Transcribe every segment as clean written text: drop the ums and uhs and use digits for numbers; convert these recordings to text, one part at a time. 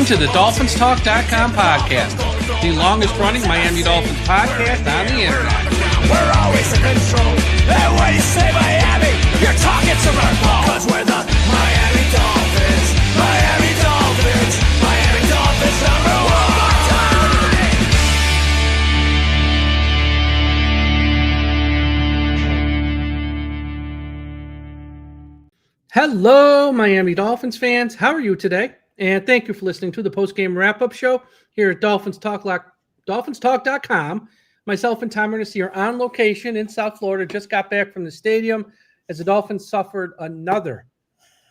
to the DolphinsTalk.com podcast, the longest-running Miami Dolphins podcast on the internet. We're always in control, and when you say Miami, you're talking to my ball. Cause we're the Miami Dolphins, Miami Dolphins, Miami Dolphins #1. Hello, Miami Dolphins fans. How are you today? And thank you for listening to the post-game wrap-up show here at DolphinsTalk.com. Myself and Tom Ernest are on location in South Florida. Just got back from the stadium as the Dolphins suffered another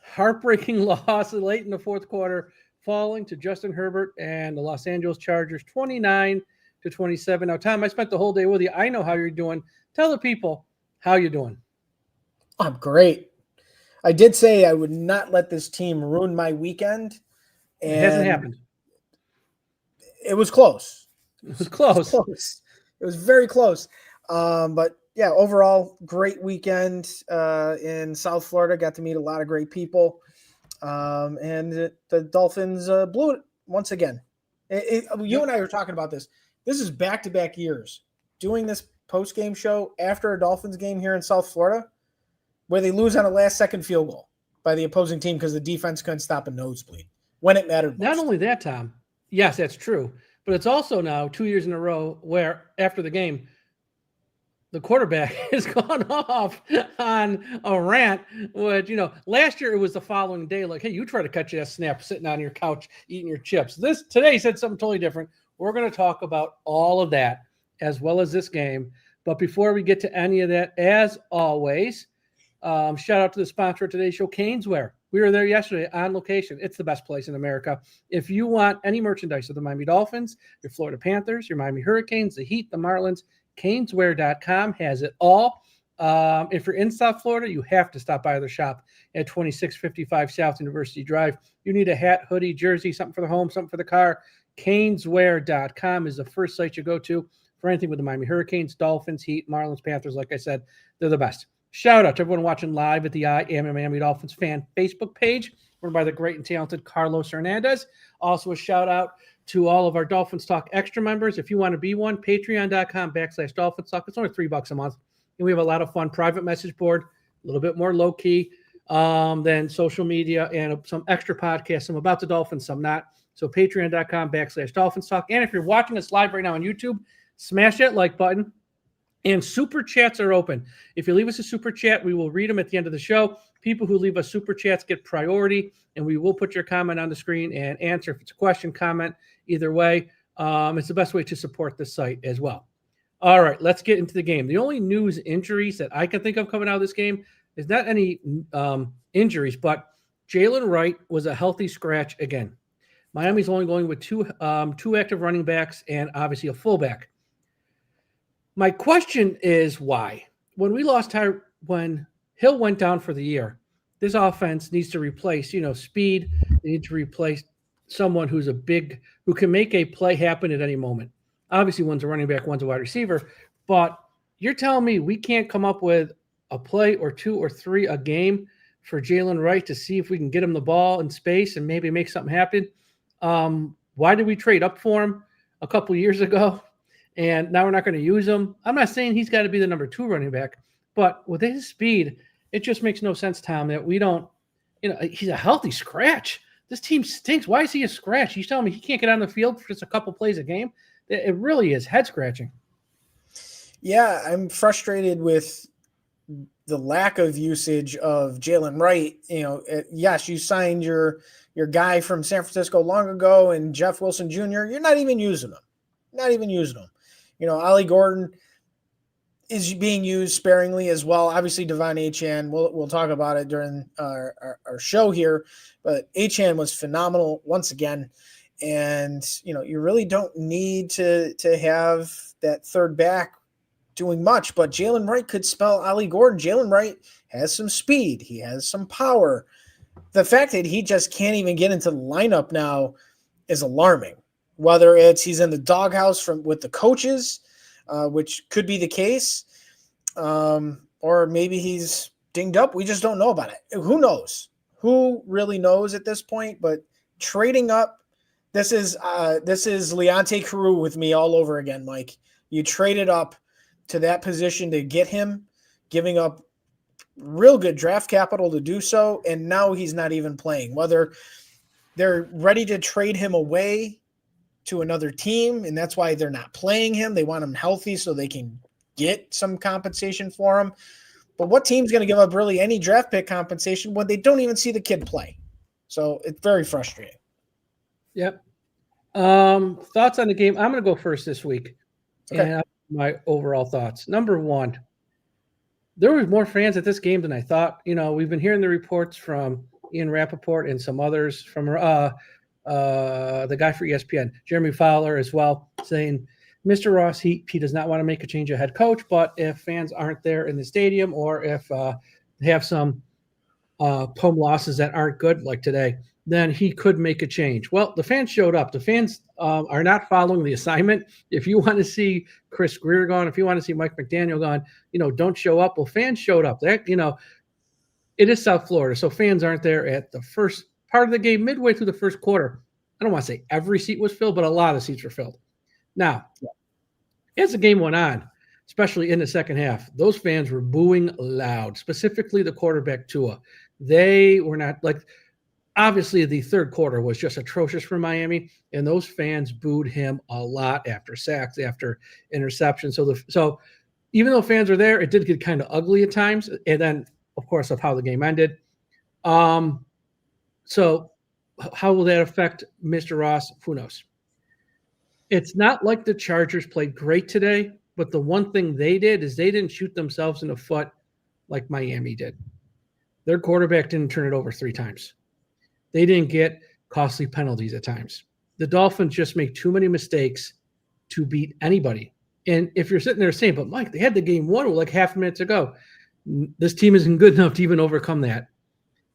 heartbreaking loss late in the fourth quarter, falling to Justin Herbert and the Los Angeles Chargers 29-27. Now, Tom, I spent the whole day with you. I know how you're doing. Tell the people how you're doing. I'm great. I did say I would not let this team ruin my weekend. And it hasn't happened. It was close. It was close. It was very close. But yeah, overall, great weekend in South Florida. Got to meet a lot of great people. And the Dolphins blew it once again. You and I were talking about this. This is back-to-back years doing this post-game show after a Dolphins game here in South Florida where they lose on a last-second field goal by the opposing team because the defense couldn't stop a nosebleed when it mattered most. Not only that, Tom. Yes, that's true. But it's also now 2 years in a row where after the game, the quarterback has gone off on a rant. Which, last year it was the following day, like, hey, you try to catch that snap sitting on your couch eating your chips. Today he said something totally different. We're going to talk about all of that as well as this game. But before we get to any of that, as always, shout out to the sponsor of today's show, Caneswear. We were there yesterday on location. It's the best place in America. If you want any merchandise of the Miami Dolphins, your Florida Panthers, your Miami Hurricanes, the Heat, the Marlins, Caneswear.com has it all. If you're in South Florida, you have to stop by their shop at 2655 South University Drive. You need a hat, hoodie, jersey, something for the home, something for the car. Caneswear.com is the first site you go to for anything with the Miami Hurricanes, Dolphins, Heat, Marlins, Panthers. Like I said, they're the best. Shout out to everyone watching live at the I Am a Miami Dolphins fan Facebook page, run by the great and talented Carlos Hernandez. Also a shout out to all of our Dolphins Talk Extra members. If you want to be one, patreon.com/Dolphins Talk. It's only $3 a month. And we have a lot of fun private message board, a little bit more low key than social media, and some extra podcasts, some about the Dolphins, some not. So patreon.com/Dolphins Talk. And if you're watching us live right now on YouTube, smash that like button. And super chats are open. If you leave us a super chat, we will read them at the end of the show. People who leave us super chats get priority, and we will put your comment on the screen and answer if it's a question, comment, either way. It's the best way to support the site as well. All right, let's get into the game. The only news injuries that I can think of coming out of this game is not any injuries, but Jalen Wright was a healthy scratch again. Miami's only going with two active running backs and obviously a fullback. My question is why? When when Hill went down for the year, this offense needs to replace, speed. They need to replace someone who can make a play happen at any moment. Obviously, one's a running back, one's a wide receiver. But you're telling me we can't come up with a play or two or three a game for Jalen Wright to see if we can get him the ball in space and maybe make something happen? Why did we trade up for him a couple years ago? And now we're not going to use him. I'm not saying he's got to be the number 2 running back, but with his speed, it just makes no sense, Tom, that we don't, he's a healthy scratch. This team stinks. Why is he a scratch? He's telling me he can't get on the field for just a couple plays a game. It really is head scratching. Yeah, I'm frustrated with the lack of usage of Jalen Wright. Yes, you signed your guy from San Francisco long ago and Jeff Wilson Jr. You're not even using him. Ollie Gordon is being used sparingly as well. Obviously, Devon Achane, we'll talk about it during our show here, but Achane was phenomenal once again. And, you really don't need to have that third back doing much, but Jalen Wright could spell Ollie Gordon. Jalen Wright has some speed. He has some power. The fact that he just can't even get into the lineup now is alarming. Whether it's he's in the doghouse with the coaches, which could be the case, or maybe he's dinged up. We just don't know about it. Who knows? Who really knows at this point? But trading up This is Leonte Carew with me all over again, Mike. You traded up to that position to get him, giving up real good draft capital to do so, and now he's not even playing. Whether they're ready to trade him away to another team, and that's why they're not playing him. They want him healthy so they can get some compensation for him. But what team's going to give up really any draft pick compensation when they don't even see the kid play? So it's very frustrating. Yep. Thoughts on the game? I'm going to go first this week. Okay. And my overall thoughts. Number one, there was more fans at this game than I thought. You know, we've been hearing the reports from Ian Rappaport and some others from the guy for ESPN, Jeremy Fowler as well, saying Mr. Ross, he does not want to make a change of head coach, but if fans aren't there in the stadium or if they have some home losses that aren't good like today, then he could make a change. Well, the fans showed up. The fans are not following the assignment. If you want to see Chris Greer gone, if you want to see Mike McDaniel gone, don't show up. Well, fans showed up. That, it is South Florida, so fans aren't there at the first part of the game, midway through the first quarter. I don't want to say every seat was filled, but a lot of seats were filled. Now, as the game went on, especially in the second half, those fans were booing loud, specifically the quarterback Tua. They were not like – obviously, the third quarter was just atrocious for Miami, and those fans booed him a lot after sacks, after interceptions. So even though fans were there, it did get kind of ugly at times. And then, of course, of how the game ended. So how will that affect Mr. Ross? Who knows? It's not like the Chargers played great today, but the one thing they did is they didn't shoot themselves in the foot like Miami did. Their quarterback didn't turn it over 3 times. They didn't get costly penalties at times. The Dolphins just make too many mistakes to beat anybody. And if you're sitting there saying, but Mike, they had the game won like half a minute to go. This team isn't good enough to even overcome that.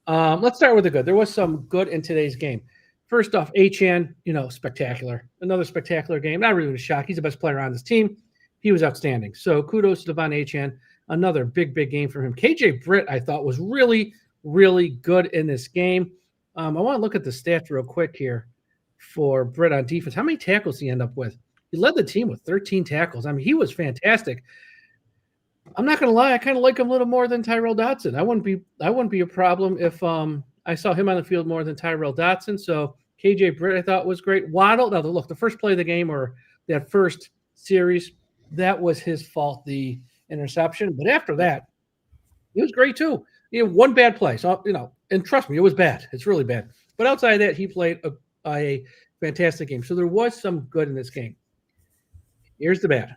Let's start with the good. There was some good in today's game. First off, Achane, spectacular. Another spectacular game. Not really a shock. He's the best player on this team. He was outstanding. So kudos to Devon Achane. Another big, big game for him. KJ Britt, I thought, was really, really good in this game. I want to look at the stats real quick here for Britt on defense. How many tackles did he end up with? He led the team with 13 tackles. I mean, he was fantastic. I'm not going to lie. I kind of like him a little more than Tyrell Dodson. I wouldn't be a problem if I saw him on the field more than Tyrell Dodson. So KJ Britt, I thought, was great. Waddle. Now, look, the first play of the game or that first series, that was his fault, the interception. But after that, he was great too. One bad play. So, and trust me, it was bad. It's really bad. But outside of that, he played a fantastic game. So there was some good in this game. Here's the bad.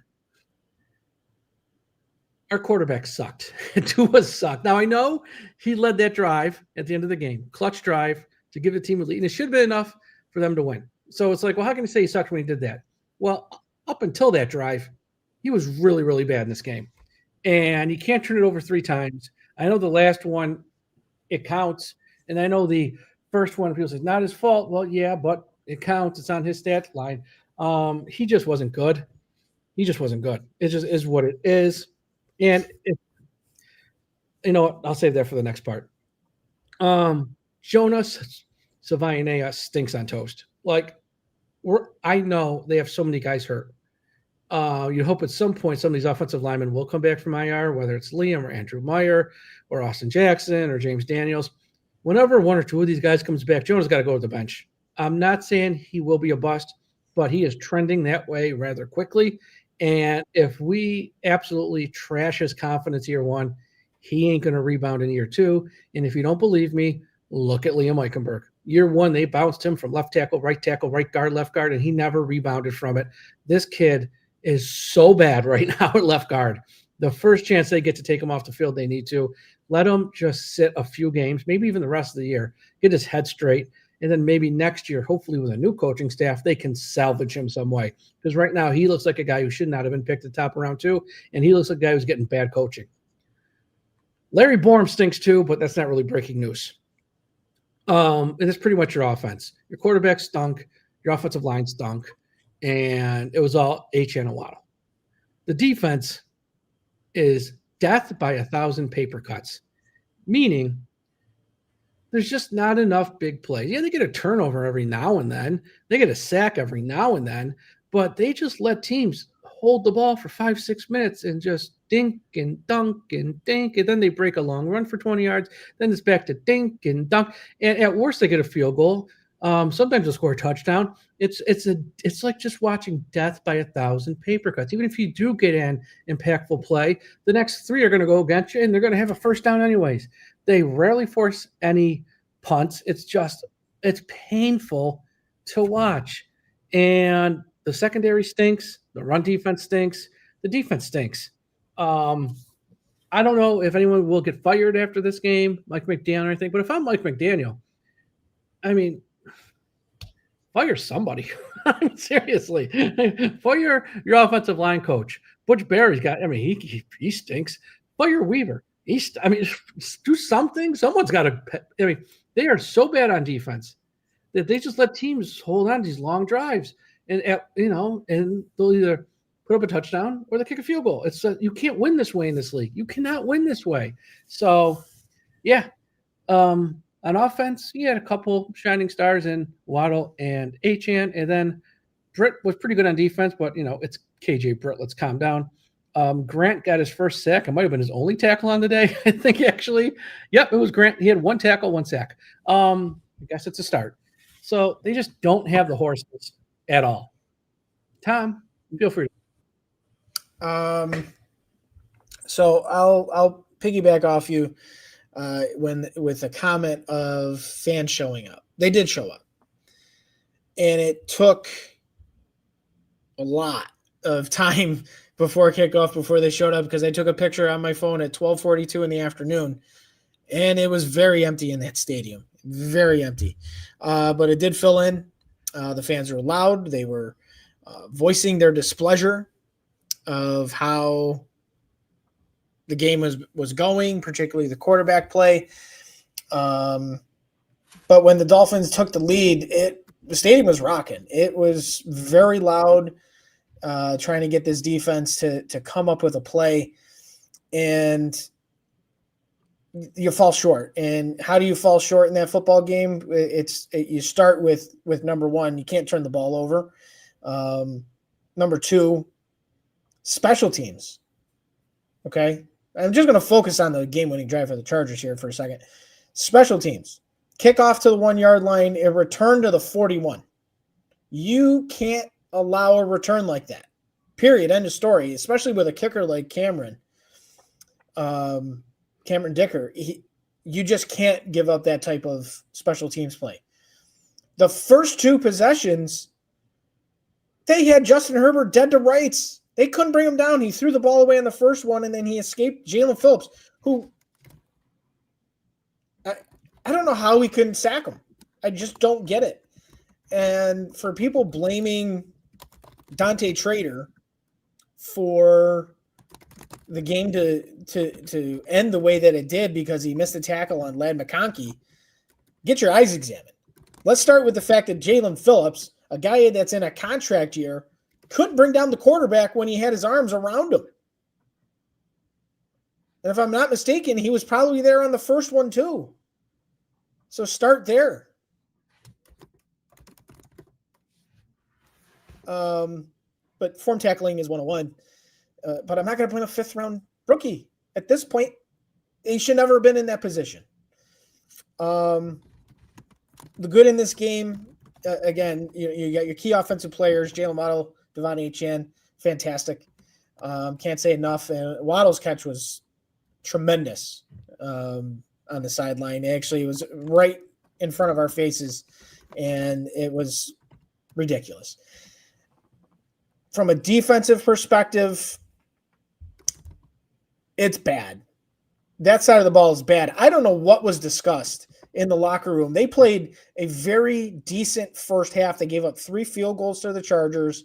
Our quarterback sucked. Tua sucked. Now, I know he led that drive at the end of the game, clutch drive to give the team a lead. And it should have been enough for them to win. So it's like, well, how can you say he sucked when he did that? Well, up until that drive, he was really, really bad in this game. And you can't turn it over 3 times. I know the last one, it counts. And I know the first one, people say, not his fault. Well, yeah, but it counts. It's on his stat line. He just wasn't good. He just wasn't good. It just is what it is. And, I'll save that for the next part. Jonas Savaianea stinks on toast. Like, I know they have so many guys hurt. You hope at some point some of these offensive linemen will come back from IR, whether it's Liam or Andrew Meyer or Austin Jackson or James Daniels. Whenever 1 or 2 of these guys comes back, Jonas got to go to the bench. I'm not saying he will be a bust, but he is trending that way rather quickly. And if we absolutely trash his confidence year 1, he ain't going to rebound in year 2. And if you don't believe me, look at Liam Eichenberg. Year 1, they bounced him from left tackle, right guard, left guard, and he never rebounded from it. This kid is so bad right now at left guard. The first chance they get to take him off the field, they need to. Let him just sit a few games, maybe even the rest of the year, get his head straight, and then maybe next year, hopefully with a new coaching staff, they can salvage him some way. Because right now, he looks like a guy who should not have been picked at the top of round 2, and he looks like a guy who's getting bad coaching. Larry Borum stinks too, but that's not really breaking news. And it's pretty much your offense. Your quarterback stunk. Your offensive line stunk. And it was all Achane and Waddle. The defense is death by 1,000 paper cuts, meaning there's just not enough big plays. Yeah, they get a turnover every now and then. They get a sack every now and then, but they just let teams hold the ball for 5-6 minutes and just dink and dunk and dink, and then they break a long run for 20 yards. Then it's back to dink and dunk, and at worst they get a field goal. Sometimes they'll score a touchdown. It's like just watching death by 1,000 paper cuts. Even if you do get an impactful play, the next 3 are going to go against you, and they're going to have a first down anyways. They rarely force any punts. It's painful to watch, and the secondary stinks. The run defense stinks. The defense stinks. I don't know if anyone will get fired after this game, Mike McDaniel or anything. But if I'm Mike McDaniel, I mean, fire somebody. I mean, seriously, fire your offensive line coach. Butch Barry's got. I mean, he stinks. Fire Weaver. Do something. Someone's got to. I mean, they are so bad on defense that they just let teams hold on to these long drives, and and they'll either put up a touchdown or they kick a field goal. It's you can't win this way in this league. You cannot win this way. So, yeah. On offense, he had a couple shining stars in Waddle and Achane, and then Britt was pretty good on defense, but it's KJ Britt. Let's calm down. Grant got his first sack. It might have been his only tackle on the day, I think, actually. Yep, it was Grant. He had 1 tackle, 1 sack. I guess it's a start. So they just don't have the horses at all. Tom, feel free. So I'll piggyback off you with a comment of fans showing up. They did show up, and it took a lot of time before kickoff before they showed up, because I took a picture on my phone at 12:42 in the afternoon, and it was very empty in that stadium, very empty. But it did fill in. The fans were loud. They were voicing their displeasure of how the game was going, particularly the quarterback play. But when the Dolphins took the lead, the stadium was rocking. It was very loud, trying to get this defense to come up with a play, and you fall short. And how do you fall short in that football game? You start with number one, you can't turn the ball over. Number two, special teams. Okay. I'm just going to focus on the game-winning drive for the Chargers here for a second. Special teams. Kickoff to the 1-yard line, a return to the 41. You can't allow a return like that. Period. End of story. Especially with a kicker like Cameron Dicker. You just can't give up that type of special teams play. The first 2 possessions, they had Justin Herbert dead to rights. They couldn't bring him down. He threw the ball away on the first one, and then he escaped Jalen Phillips, who I don't know how we couldn't sack him. I just don't get it. And for people blaming Dante Trader for the game to end the way that it did because he missed a tackle on Ladd McConkey, get your eyes examined. Let's start with the fact that Jalen Phillips, a guy that's in a contract year, couldn't bring down the quarterback when he had his arms around him. And if I'm not mistaken, he was probably there on the first one too. So start there. But form tackling is 101. But I'm not going to put a 5th-round rookie. At this point, he should never have been in that position. The good in this game, again, you got your key offensive players, Jalen Waddle, Devon Achane, fantastic. Can't say enough. And Waddle's catch was tremendous on the sideline. Actually, it was right in front of our faces, and it was ridiculous. From a defensive perspective, it's bad. That side of the ball is bad. I don't know what was discussed in the locker room. They played a very decent first half. They gave up 3 field goals to the Chargers.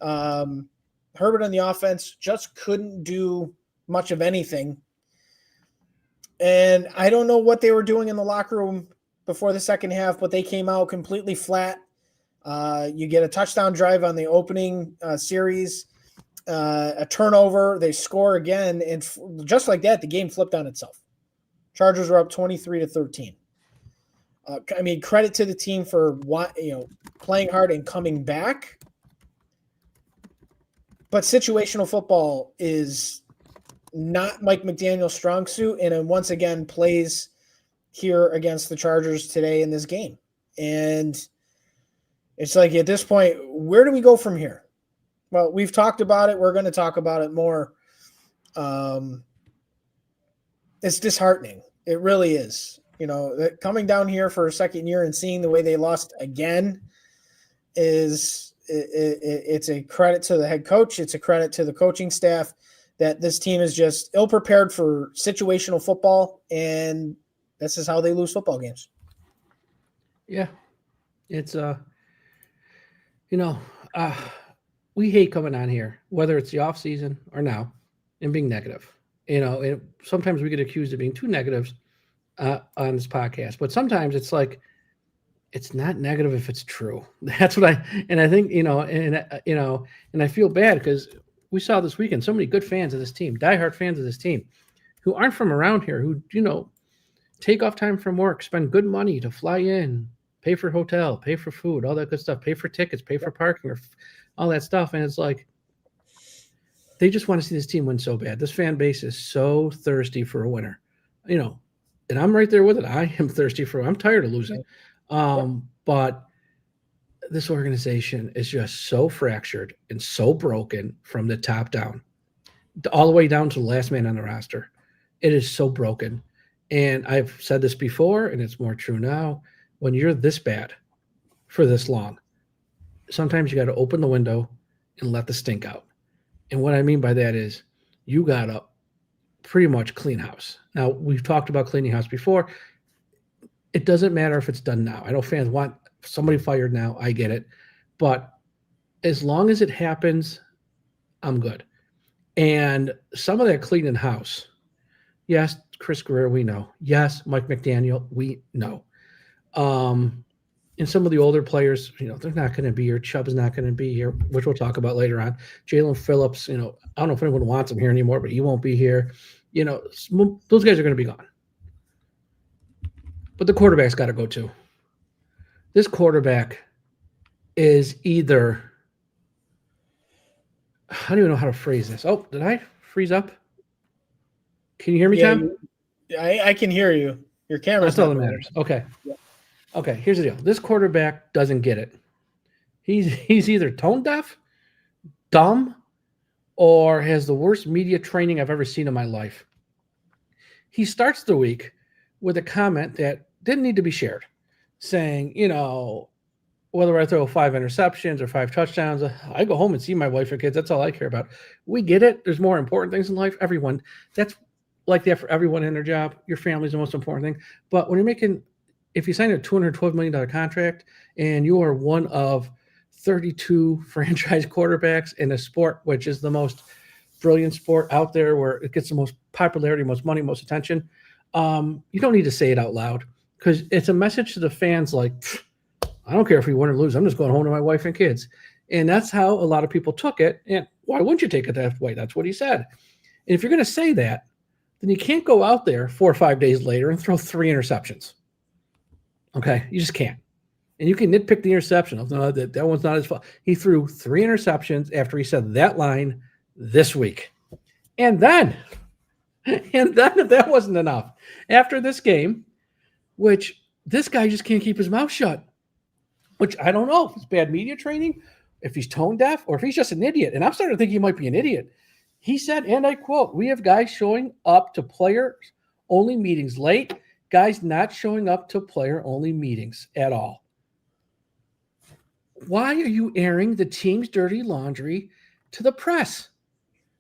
Herbert on the offense just couldn't do much of anything. And I don't know what they were doing in the locker room before the second half, but they came out completely flat. You get a touchdown drive on the opening series, a turnover, they score again, and just like that, the game flipped on itself. Chargers were up 23-13. I mean, credit to the team for playing hard and coming back. But situational football is not Mike McDaniel's strong suit, and it once again plays here against the Chargers today in this game. And it's like, at this point, where do we go from here? Well, we've talked about it. We're going to talk about it more. It's disheartening. It really is. Coming down here for a second year and seeing the way they lost again it's a credit to the head coach. It's a credit to the coaching staff that this team is just ill-prepared for situational football, and this is how they lose football games. Yeah. It's, we hate coming on here, whether it's the off season or now, and being negative. And sometimes we get accused of being too negative on this podcast, but sometimes it's like, it's not negative if it's true. That's what I think, and I feel bad because we saw this weekend so many good fans of this team, diehard fans of this team, who aren't from around here, who, take off time from work, spend good money to fly in, pay for hotel, pay for food, all that good stuff, pay for tickets, pay for parking, or all that stuff. And it's like, they just want to see this team win so bad. This fan base is so thirsty for a winner, and I'm right there with it. I am thirsty I'm tired of losing. But this organization is just so fractured and so broken from the top down, all the way down to the last man on the roster. It is so broken. And I've said this before, and it's more true now. When you're this bad for this long, sometimes you got to open the window and let the stink out. And what I mean by that is you got to pretty much clean house. Now, we've talked about cleaning house before. It doesn't matter if it's done now. I know fans want somebody fired now. I get it. But as long as it happens, I'm good. And some of that cleaning house, yes, Chris Guerrero, we know. Yes, Mike McDaniel, we know. And some of the older players, they're not going to be here. Chubb's not going to be here, which we'll talk about later on. Jalen Phillips, I don't know if anyone wants him here anymore, but he won't be here. Those guys are going to be gone. But the quarterback's got to go too. This quarterback is either, I don't even know how to phrase this. Oh, did I freeze up? Can you hear me, Tom? I can hear you. Your camera's That's all that matters. Okay. Yeah. Okay, here's the deal. This quarterback doesn't get it. He's either tone deaf, dumb, or has the worst media training I've ever seen in my life. He starts the week with a comment that didn't need to be shared, saying, whether I throw 5 interceptions or 5 touchdowns, I go home and see my wife and kids. That's all I care about. We get it. There's more important things in life. Everyone, that's like that for everyone in their job. Your family's the most important thing. But when if you sign a $212 million contract and you are one of 32 franchise quarterbacks in a sport, which is the most brilliant sport out there, where it gets the most popularity, most money, most attention, you don't need to say it out loud, because it's a message to the fans like, I don't care if we win or lose. I'm just going home to my wife and kids. And that's how a lot of people took it. And why wouldn't you take it that way? That's what he said. And if you're going to say that, then you can't go out there 4 or 5 days later and throw 3 interceptions. Okay? You just can't. And you can nitpick the interception. No, that one's not his fault. He threw 3 interceptions after he said that line this week. And then if that wasn't enough, after this game, which this guy just can't keep his mouth shut, which I don't know if it's bad media training, if he's tone deaf, or if he's just an idiot. And I'm starting to think he might be an idiot. He said, and I quote, "We have guys showing up to player-only meetings late, guys not showing up to player-only meetings at all." Why are you airing the team's dirty laundry to the press?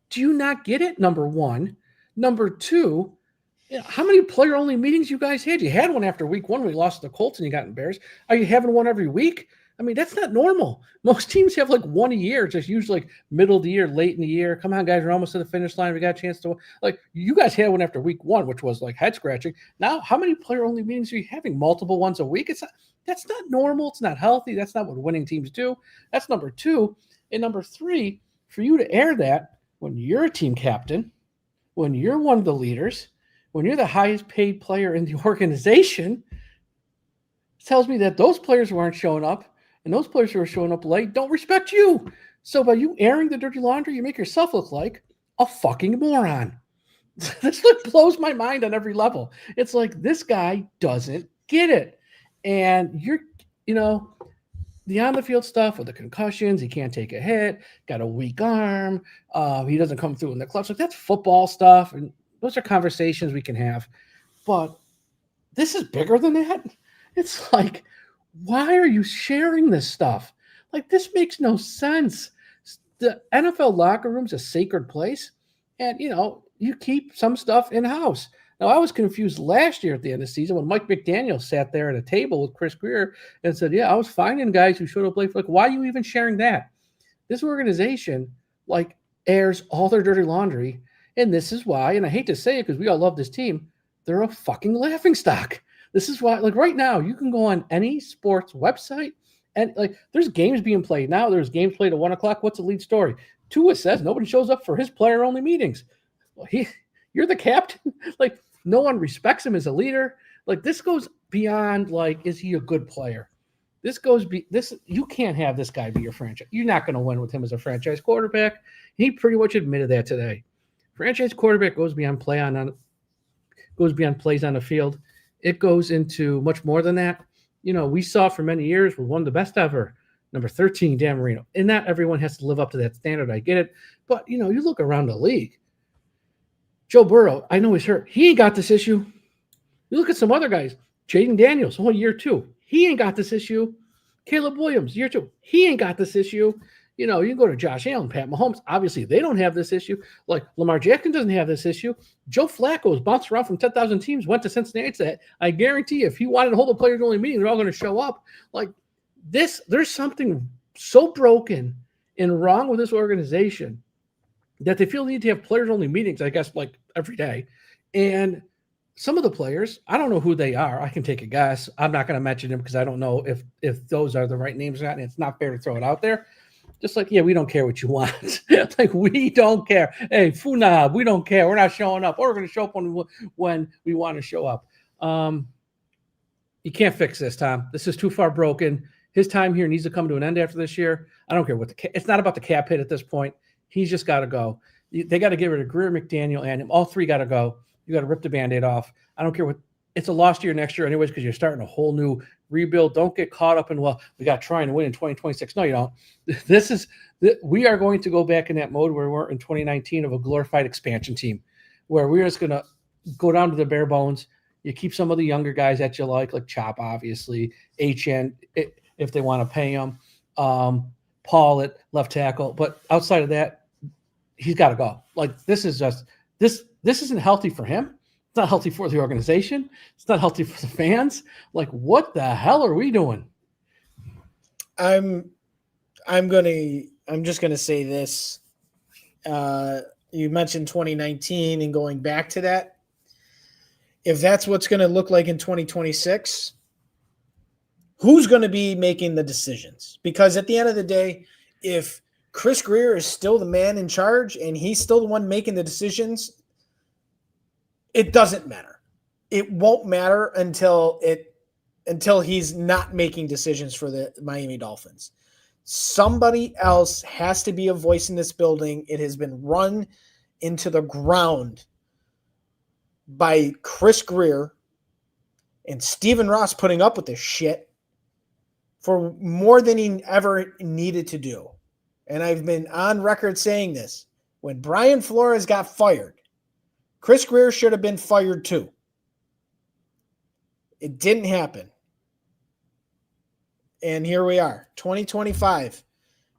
Do you not get it? Number one. Number two, how many player-only meetings you guys had? You had one after week 1 when you lost to the Colts and you got embarrassed. Are you having one every week? I mean, that's not normal. Most teams have like one a year, just usually like middle of the year, late in the year. Come on, guys, we're almost to the finish line. We got a chance to, like, you guys had one after week 1, which was like head scratching. Now, how many player-only meetings are you having? Multiple ones a week? That's not normal. It's not healthy. That's not what winning teams do. That's number 2. And number 3, for you to air that when you're a team captain, when you're one of the leaders, when you're the highest paid player in the organization, tells me that those players who aren't showing up and those players who are showing up late don't respect you. So by you airing the dirty laundry, you make yourself look like a fucking moron. This like blows my mind on every level. It's like this guy doesn't get it. And the on the field stuff with the concussions, he can't take a hit, got a weak arm, he doesn't come through in the clutch. Like that's football stuff, and those are conversations we can have. But this is bigger than that. It's like, why are you sharing this stuff? Like this makes no sense. The NFL locker room's a sacred place, and you keep some stuff in house. Now, I was confused last year at the end of the season when Mike McDaniel sat there at a table with Chris Greer and said, yeah, I was finding guys who showed up late. Like, why are you even sharing that? This organization, like, airs all their dirty laundry. And this is why, and I hate to say it because we all love this team, they're a fucking laughingstock. This is why, like, right now, you can go on any sports website and, like, there's games being played now. There's games played at 1 o'clock. What's the lead story? Tua says nobody shows up for his player-only meetings. Well, you're the captain. Like, no one respects him as a leader. Like this goes beyond like, is he a good player? You can't have this guy be your franchise. You're not going to win with him as a franchise quarterback. He pretty much admitted that today. Franchise quarterback goes beyond plays on the field. It goes into much more than that. We saw for many years we're one of the best ever. Number 13, Dan Marino. And not everyone has to live up to that standard. I get it. But you look around the league. Joe Burrow, I know he's hurt. He ain't got this issue. You look at some other guys. Jaden Daniels, year 2. He ain't got this issue. Caleb Williams, year 2. He ain't got this issue. You can go to Josh Allen, Pat Mahomes. Obviously, they don't have this issue. Like Lamar Jackson doesn't have this issue. Joe Flacco's bounced around from 10,000 teams, went to Cincinnati. Said, I guarantee if he wanted to hold a players-only meeting, they're all going to show up. Like this, there's something so broken and wrong with this organization that they feel the need to have players-only meetings, I guess, like every day. And some of the players, I don't know who they are. I can take a guess. I'm not going to mention them because I don't know if those are the right names or not, and it's not fair to throw it out there. Just like, yeah, we don't care what you want. Like, we don't care. Hey, Funab, we don't care. We're not showing up. Or we're going to show up when we want to show up. You can't fix this, Tom. This is too far broken. His time here needs to come to an end after this year. I don't care what it's not about the cap hit at this point. He's just got to go. They got to get rid of Greer, McDaniel, and him. All three got to go. You got to rip the Band-Aid off. I don't care what – it's a lost year next year anyways because you're starting a whole new rebuild. Don't get caught up in, well, we got trying to win in 2026. No, you don't. We are going to go back in that mode where we're in 2019 of a glorified expansion team where we're just going to go down to the bare bones. You keep some of the younger guys that you like Chop, obviously, HN, if they want to pay him, Paul at left tackle. But outside of that, he's got to go. Like, this is just this isn't healthy for him. It's not healthy for the organization. It's not healthy for the fans. Like, what the hell are we doing? I'm just gonna say this. You mentioned 2019 and going back to that. If that's what's going to look like in 2026, who's going to be making the decisions? Because at the end of the day, if Chris Greer is still the man in charge and he's still the one making the decisions, it doesn't matter. It won't matter until he's not making decisions for the Miami Dolphins. Somebody else has to be a voice in this building. It has been run into the ground by Chris Greer and Stephen Ross putting up with this shit for more than he ever needed to do. And I've been on record saying this. When Brian Flores got fired, Chris Greer should have been fired too. It didn't happen. And here we are, 2025.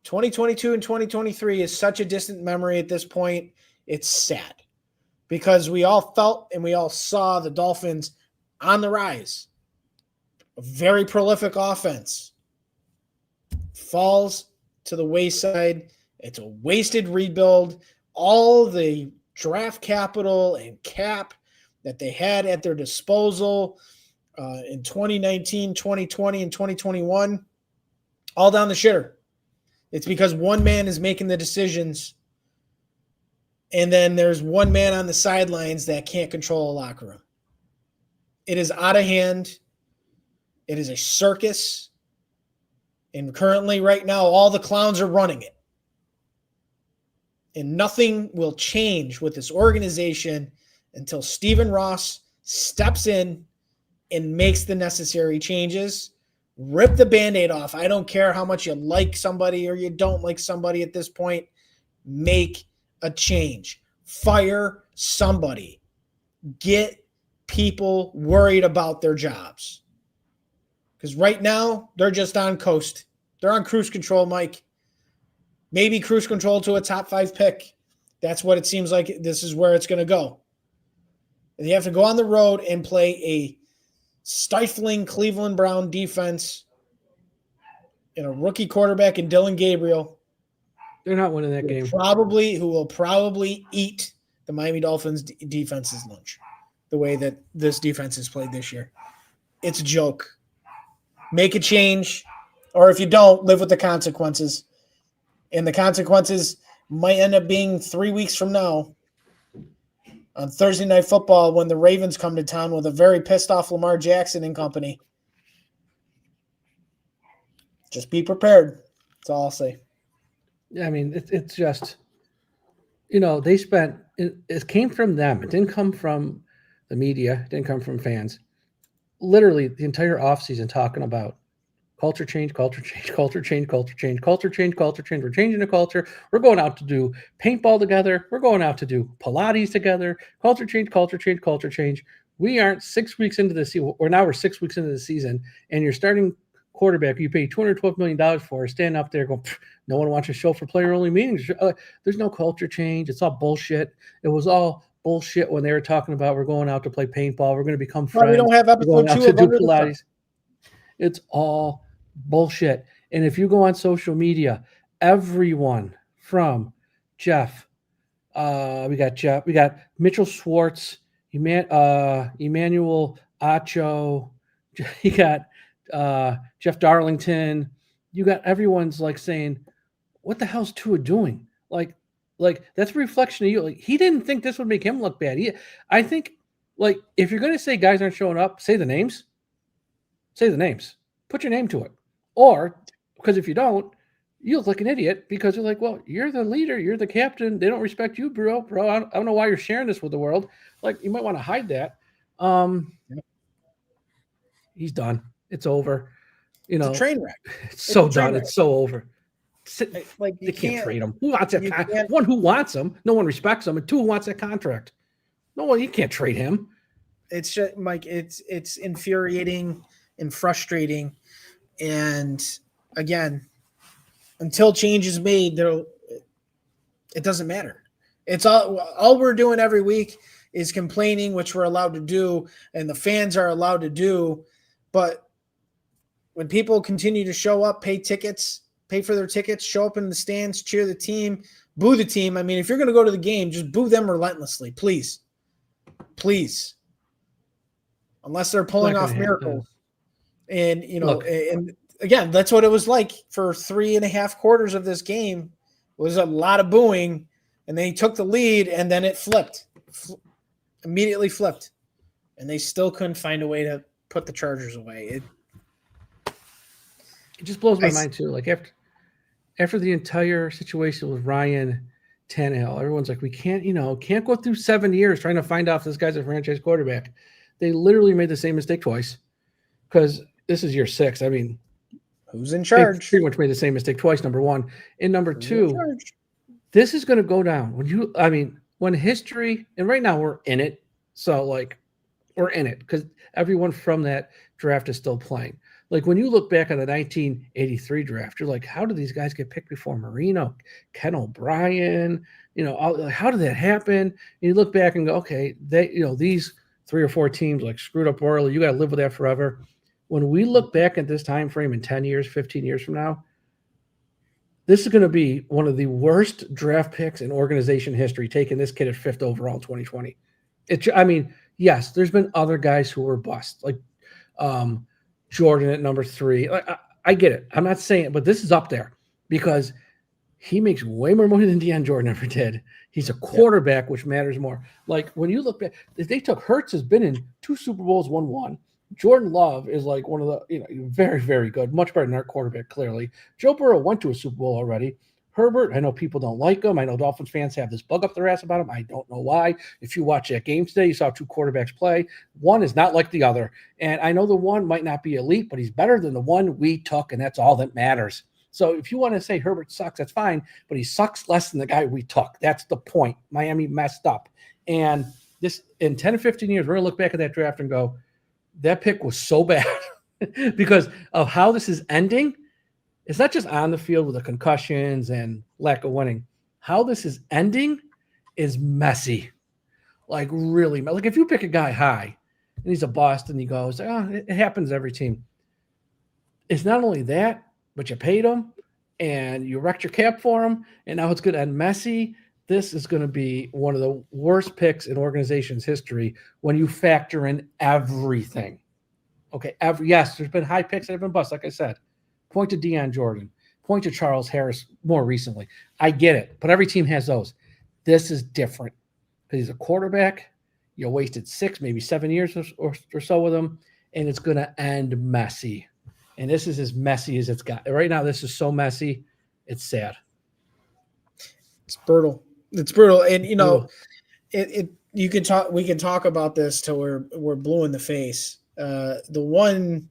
2022 and 2023 is such a distant memory at this point. It's sad because we all felt and we all saw the Dolphins on the rise. A very prolific offense falls to the wayside. It's a wasted rebuild. All the draft capital and cap that they had at their disposal in 2019, 2020, and 2021, all down the shitter. It's because one man is making the decisions, and then there's one man on the sidelines that can't control a locker room. It is out of hand. It is a circus. And currently, right now, all the clowns are running it. And nothing will change with this organization until Stephen Ross steps in and makes the necessary changes. Rip the Band-Aid off. I don't care how much you like somebody or you don't like somebody at this point. Make a change. Fire somebody. Get people worried about their jobs. Because right now, they're just on coast. They're on cruise control, Mike. Maybe cruise control to a top 5 pick. That's what it seems like this is where it's going to go. And you have to go on the road and play a stifling Cleveland Brown defense and a rookie quarterback in Dylan Gabriel. They're not winning that game. Who will probably eat the Miami Dolphins defense's lunch the way that this defense has played this year. It's a joke. Make a change, or if you don't, live with the consequences. And the consequences might end up being 3 weeks from now on Thursday Night Football when the Ravens come to town with a very pissed off Lamar Jackson and company. Just be prepared. That's all I'll say. Yeah, I mean, it's just, they spent – it came from them. It didn't come from the media. It didn't come from fans. Literally the entire offseason talking about culture change, culture change, culture change, culture change, culture change, culture change. We're changing the culture. We're going out to do paintball together. We're going out to do Pilates together. Culture change, culture change, culture change. We aren't 6 weeks into the season, or now we're 6 weeks into the season, and you're starting quarterback you pay $212 million for standing up there going, no one wants to show for player-only meetings. There's no culture change. It's all bullshit. It was all bullshit when they were talking about we're going out to play paintball. We're going to become friends. We don't have episode 2 of Under the Sun. It's all bullshit. And if you go on social media, everyone from Jeff, we got Mitchell Schwartz, Emmanuel Acho, you got Jeff Darlington, you got everyone's like saying, what the hell's Tua doing? Like that's a reflection of you. Like, he didn't think this would make him look bad. I think, like, if you're going to say guys aren't showing up, say the names. Put your name to it. Or, because if you don't, you look like an idiot because you're like, well, you're the leader. You're the captain. They don't respect you, bro. I don't know why you're sharing this with the world. Like, you might want to hide that. He's done. It's over. It's a train wreck. It's so done. It's so over. Like, you can't trade him. Who wants that? One, who wants him? No one respects him. And two, who wants that contract? No one. You can't trade him. It's just, Mike. It's infuriating and frustrating. And again, until change is made, it doesn't matter. It's all we're doing every week is complaining, which we're allowed to do, and the fans are allowed to do. But when people continue to show up, pay for their tickets, show up in the stands, cheer the team, boo the team. I mean, if you're going to go to the game, just boo them relentlessly, please. Please. Unless they're pulling off miracles. And, and again, that's what it was like for 3.5 quarters of this game. It was a lot of booing, and they took the lead, and then it flipped. Immediately flipped. And they still couldn't find a way to put the Chargers away. It just blows my mind, too. Like, after the entire situation with Ryan Tannehill, everyone's like, we can't go through 7 years trying to find out if this guy's a franchise quarterback. They literally made the same mistake twice because this is year 6. I mean, who's in charge? They pretty much made the same mistake twice, number one. And number two, this is going to go down. When history, and right now we're in it. So, like, we're in it because everyone from that draft is still playing. Like, when you look back on the 1983 draft, you're like, how did these guys get picked before Marino, Ken O'Brien? How did that happen? And you look back and go, okay, these 3 or 4 teams like screwed up royally. You got to live with that forever. When we look back at this time frame in 10 years, 15 years from now, this is going to be one of the worst draft picks in organization history, taking this kid at 5th overall in 2020. Yes, there's been other guys who were bust, like Jordan at number 3. I get it. I'm not saying it, but this is up there because he makes way more money than Deion Jordan ever did. He's a quarterback, which matters more. Like, when you look back, if they took Hurts, has been in 2 Super Bowls, won 1. Jordan Love is like one of the, very, very good, much better than our quarterback, clearly. Joe Burrow went to a Super Bowl already. Herbert, I know people don't like him. I know Dolphins fans have this bug up their ass about him. I don't know why. If you watch that game today, you saw two quarterbacks play. One is not like the other. And I know the one might not be elite, but he's better than the one we took, and that's all that matters. So if you want to say Herbert sucks, that's fine, but he sucks less than the guy we took. That's the point. Miami messed up. And this in 10 or 15 years, we're going to look back at that draft and go, that pick was so bad because of how this is ending. It's not just on the field with the concussions and lack of winning. How this is ending is messy. Like really, like if you pick a guy high and he's a bust and he goes, it happens to every team. It's not only that, but you paid him and you wrecked your cap for him, and now it's going to end messy. This is going to be one of the worst picks in organization's history when you factor in everything. Okay, yes, there's been high picks that have been bust, like I said. Point to Deion Jordan. Point to Charles Harris more recently. I get it, but every team has those. This is different because he's a quarterback. You wasted 6, maybe 7 years or so with him, and it's going to end messy. And this is as messy as it's got. Right now, this is so messy, it's sad. It's brutal. It's brutal. And, we can talk about this till we're blue in the face. The one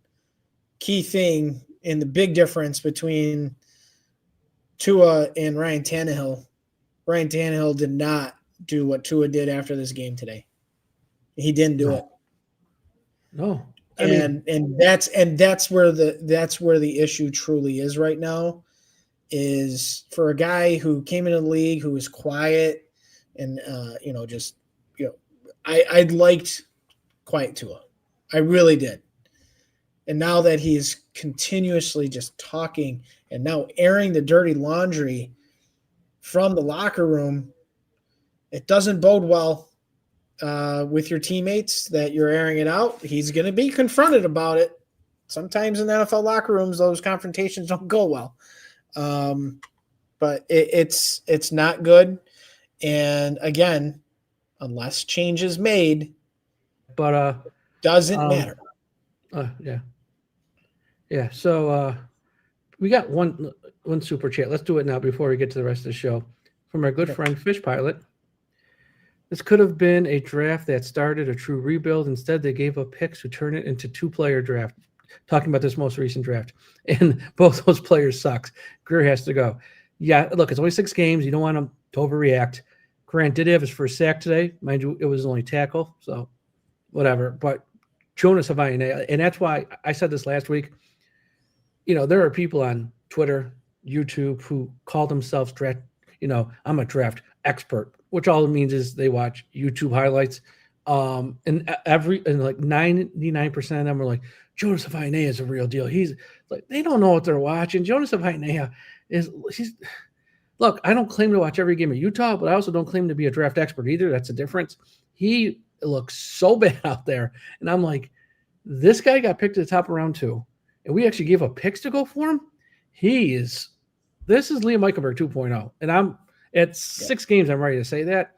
key thing and the big difference between Tua and Ryan Tannehill did not do what Tua did after this game today. He didn't do it. No. And that's where the issue truly is right now, is for a guy who came into the league, who was quiet and I liked quiet Tua. I really did. And now that he's continuously just talking and now airing the dirty laundry from the locker room, it doesn't bode well with your teammates that you're airing it out. He's going to be confronted about it. Sometimes in the NFL locker rooms, those confrontations don't go well. But it's not good. And again, unless change is made, but doesn't matter. Yeah. So we got one super chat. Let's do it now before we get to the rest of the show. From our good friend Fish Pilot. This could have been a draft that started a true rebuild. Instead, they gave up picks to turn it into 2-player draft. Talking about this most recent draft. And both those players sucks. Greer has to go. Yeah, look, it's only 6 games. You don't want him to overreact. Grant did have his first sack today. Mind you, it was only tackle, so whatever. But Jonas Havaiane, and that's why I said this last week. There are people on Twitter, YouTube who call themselves draft. I'm a draft expert, which all it means is they watch YouTube highlights. And like 99% of them are like, Jonas Havaiane is a real deal. He's like, they don't know what they're watching. Jonas Havaiane look, I don't claim to watch every game of Utah, but I also don't claim to be a draft expert either. That's the difference. He looks so bad out there. And I'm like, this guy got picked at the top of round 2, and we actually gave up picks to go for him. This is Liam Eichenberg 2.0. And I'm at 6 games. I'm ready to say that.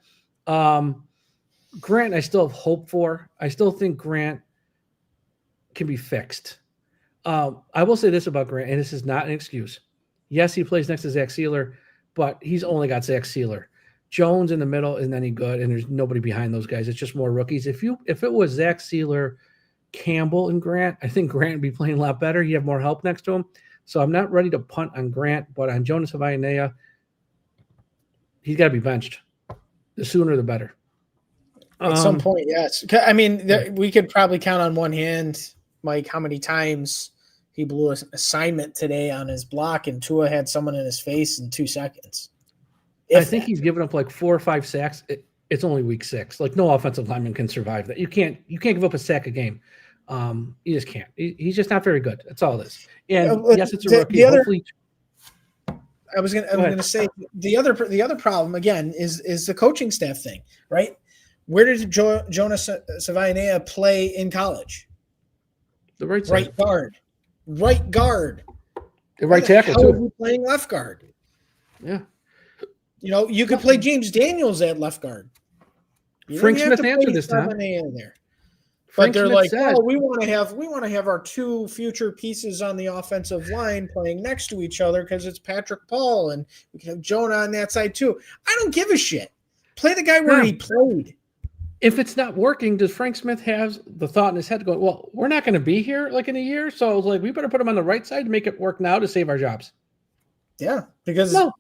Grant, I still have hope for. I still think Grant can be fixed. I will say this about Grant, and this is not an excuse. Yes, he plays next to Zach Sealer, but he's only got Zach Sealer. Jones in the middle isn't any good, and there's nobody behind those guys. It's just more rookies. If it was Zach Sealer, Campbell, and Grant, I think Grant would be playing a lot better. You have more help next to him. So I'm not ready to punt on Grant, but on Jonas Havaiane, he's got to be benched. The sooner the better. At some point, yes. I mean, we could probably count on one hand, Mike, how many times he blew an assignment today on his block, and Tua had someone in his face in 2 seconds. I think he's given up like 4 or 5 sacks. It's only week 6. Like, no offensive lineman can survive that. You can't give up a sack a game. You just can't. He's just not very good. That's all it is. And yes, it's a rookie. I was gonna say the other problem again is the coaching staff thing, right? Where did Jonas Savaianea play in college? The right side. Right guard. The right tackle too. How are we playing left guard? Yeah. You could play James Daniels at left guard. Frank Smith answered this time. Frank they're Smith like, said, oh, we want to have our two future pieces on the offensive line playing next to each other because it's Patrick Paul and we can have Jonah on that side too. I don't give a shit. Play the guy where he played. if it's not working, does Frank Smith have the thought in his head to go, well, we're not going to be here like in a year, so like we better put him on the right side to make it work now to save our jobs? Yeah, because No,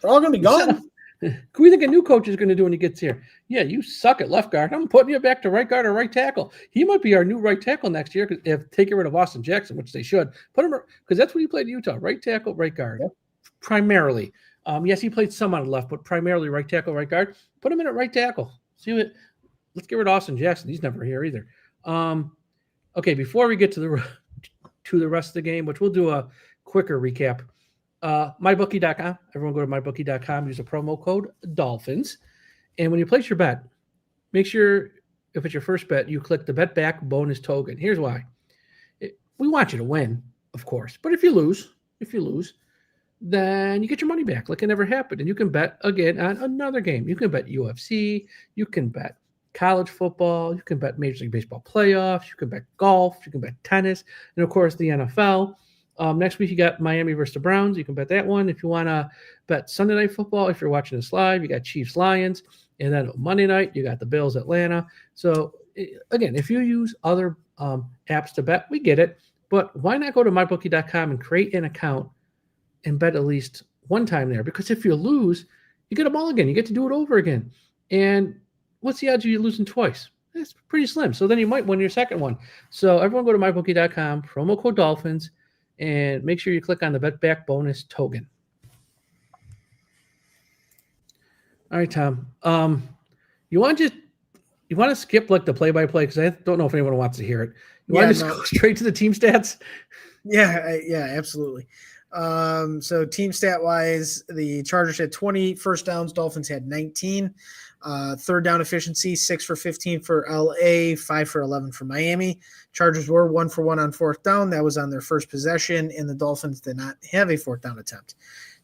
they're all going to be gone. who do you think a new coach is going to do when he gets here? Yeah, you suck at left guard. I'm putting you back to right guard or right tackle. He might be our new right tackle next year if take rid of Austin Jackson, which they should. Put him because that's what he played at Utah, right tackle, right guard, primarily. Yes, he played some on the left, but primarily right tackle, right guard. Put him in at right tackle. See what? Let's get rid of Austin Jackson. He's never here either. Okay, before we get to the rest of the game, which we'll do a quicker recap. MyBookie.com. Everyone go to MyBookie.com. Use a promo code Dolphins. And when you place your bet, make sure if it's your first bet, you click the bet back bonus token. Here's why. We want you to win, of course. But if you lose, then you get your money back like it never happened. And you can bet again on another game. You can bet UFC. You can bet college football. You can bet Major League Baseball playoffs. You can bet golf. You can bet tennis. And, of course, the NFL. Next week, you got Miami versus the Browns. You can bet that one. If you want to bet Sunday Night Football, if you're watching this live, you got Chiefs-Lions. And then Monday night, you got the Bills-Atlanta. So, again, if you use other apps to bet, we get it. But why not go to MyBookie.com and create an account and bet at least one time there? Because if you lose, you get them all again. You get to do it over again. And what's the odds of you losing twice? It's pretty slim. So then you might win your second one. So everyone go to MyBookie.com, promo code Dolphins, and make sure you click on the bet back bonus token. All right, Tom. You want to skip like the play-by-play because I don't know if anyone wants to hear it. You want to just go straight to the team stats? Yeah, absolutely. So team stat wise, the Chargers had 20 first downs. Dolphins had 19. Third down efficiency, 6 for 15 for LA, 5 for 11 for Miami. Chargers were 1 for 1 on fourth down. That was on their first possession, and the Dolphins did not have a fourth down attempt.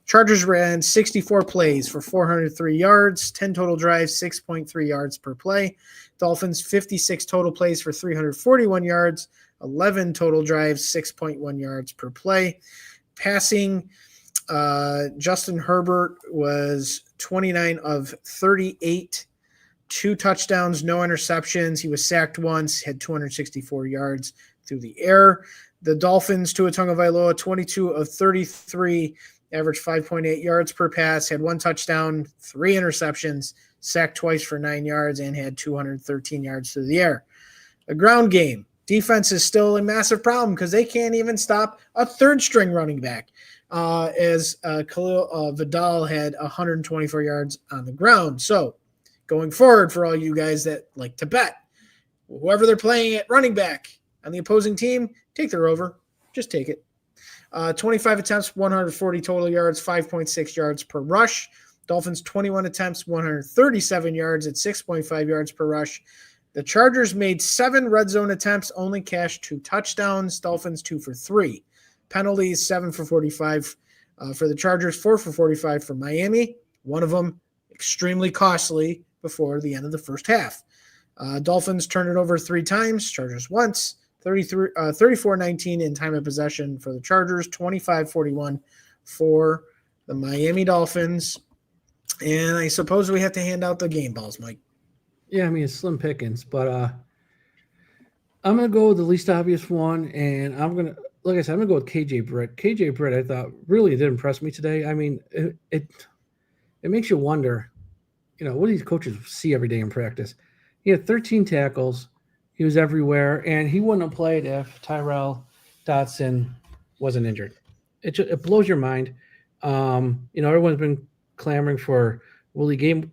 Chargers ran 64 plays for 403 yards, 10 total drives, 6.3 yards per play. Dolphins 56 total plays for 341 yards, 11 total drives, 6.1 yards per play. Passing, Justin Herbert was 29 of 38, 2 touchdowns, no interceptions. He was sacked once, had 264 yards through the air. The Dolphins, Tua Tagovailoa, 22 of 33, averaged 5.8 yards per pass, had 1 touchdown, 3 interceptions, sacked twice for 9 yards, and had 213 yards through the air. A ground game. Defense is still a massive problem because they can't even stop a third-string running back. As Khalil Vidal had 124 yards on the ground. So going forward for all you guys that like to bet, whoever they're playing at running back on the opposing team, take their over. Just take it. 25 attempts, 140 total yards, 5.6 yards per rush. Dolphins 21 attempts, 137 yards at 6.5 yards per rush. The Chargers made 7 red zone attempts, only cashed 2 touchdowns. Dolphins 2 for 3. Penalties 7 for 45 for the Chargers, 4 for 45 for Miami. One of them extremely costly before the end of the first half. Dolphins turned it over 3 times, Chargers once. 34-19 in time of possession for the Chargers, 25-41 for the Miami Dolphins. And I suppose we have to hand out the game balls, Mike. Yeah, I mean, it's slim pickings, but I'm going to go with the least obvious one, and I'm going to, like I said, I'm going to go with KJ Britt. KJ Britt, I thought, really did impress me today. I mean, it makes you wonder, what do these coaches see every day in practice? He had 13 tackles. He was everywhere, and he wouldn't have played if Tyrell Dotson wasn't injured. It blows your mind. Everyone's been clamoring for Willie Game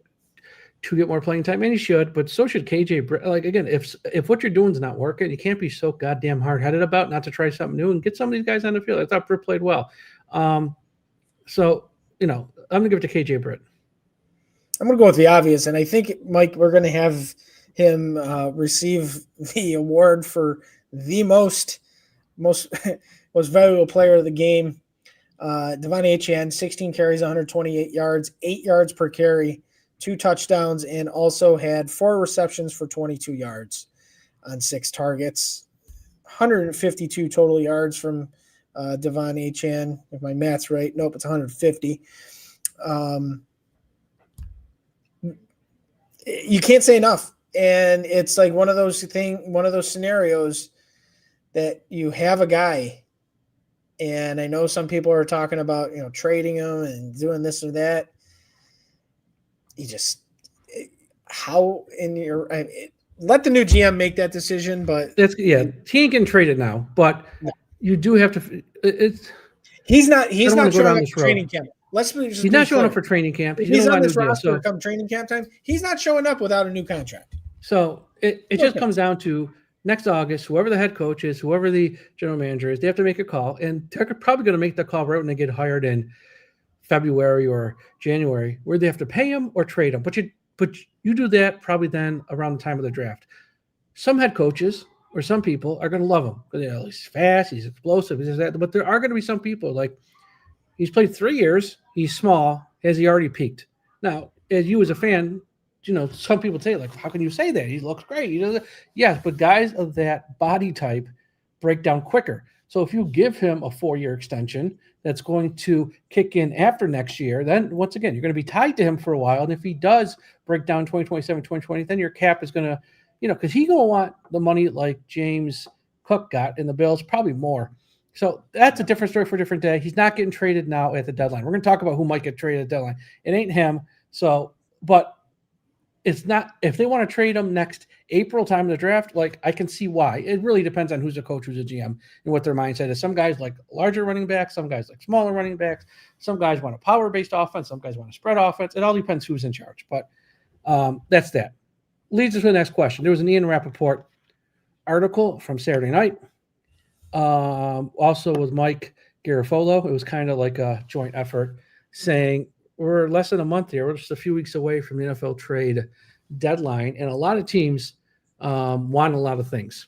to get more playing time, and he should, but so should KJ Britt. Like, again, if what you're doing is not working, you can't be so goddamn hard-headed about not to try something new and get some of these guys on the field. I thought Britt played well. I'm going to give it to KJ Britt. I'm going to go with the obvious, and I think, Mike, we're going to have him receive the award for the most valuable player of the game. Devon Achane, 16 carries, 128 yards, 8 yards per carry, 2 touchdowns, and also had 4 receptions for 22 yards. on 6 targets, 152 total yards from Devon Achane. If my math's right, nope, it's 150. You can't say enough. And it's like one of those scenarios that you have a guy, and I know some people are talking about, trading him and doing this or that. You just, let the new GM make that decision, but he ain't getting traded now, but you do have to, he's not showing up for training camp. He's not showing up for training camp. He's on this roster come training camp time. He's not showing up without a new contract. So it just comes down to next August, whoever the head coach is, whoever the general manager is, they have to make a call. And they're probably going to make the call right when they get hired in February or January, where they have to pay him or trade him. But you do that probably then around the time of the draft. Some head coaches or some people are going to love him because he's fast, he's explosive, he's that. But there are going to be some people like he's played 3 years, he's small, has he already peaked? Now, as you as a fan, some people say, like, how can you say that? He looks great. Yes, but guys of that body type break down quicker. So if you give him a 4-year extension that's going to kick in after next year, then once again, you're going to be tied to him for a while. And if he does break down 2027, 2020, then your cap is going to, because he's going to want the money like James Cook got in the Bills, probably more. So that's a different story for a different day. He's not getting traded now at the deadline. We're going to talk about who might get traded at the deadline. It ain't him. So, but it's not, if they want to trade him next April time of the draft, like I can see why. It really depends on who's the coach, who's the GM, and what their mindset is. Some guys like larger running backs, some guys like smaller running backs, some guys want a power-based offense, some guys want a spread offense. It all depends who's in charge. But that's that. Leads us to the next question. There was an Ian Rappaport article from Saturday night, also with Mike Garafolo. It was kind of like a joint effort saying, we're less than a month here. We're just a few weeks away from the NFL trade deadline, and a lot of teams want a lot of things.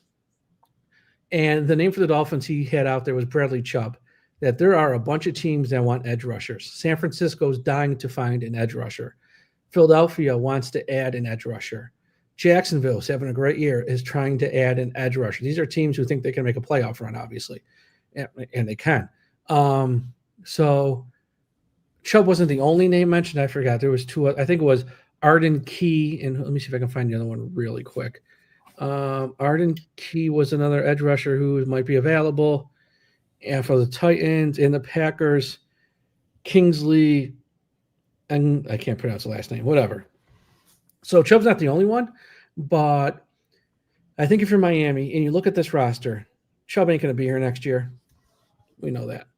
And the name for the Dolphins he had out there was Bradley Chubb, that there are a bunch of teams that want edge rushers. San Francisco's dying to find an edge rusher. Philadelphia wants to add an edge rusher. Jacksonville's having a great year, is trying to add an edge rusher. These are teams who think they can make a playoff run, obviously, and they can. So Chubb wasn't the only name mentioned. I forgot. There was 2. I think it was Arden Key, and let me see if I can find the other one really quick. Arden Key was another edge rusher who might be available. And for the Titans and the Packers, Kingsley, and I can't pronounce the last name, whatever. So Chubb's not the only one, but I think if you're Miami and you look at this roster, Chubb ain't going to be here next year. We know that.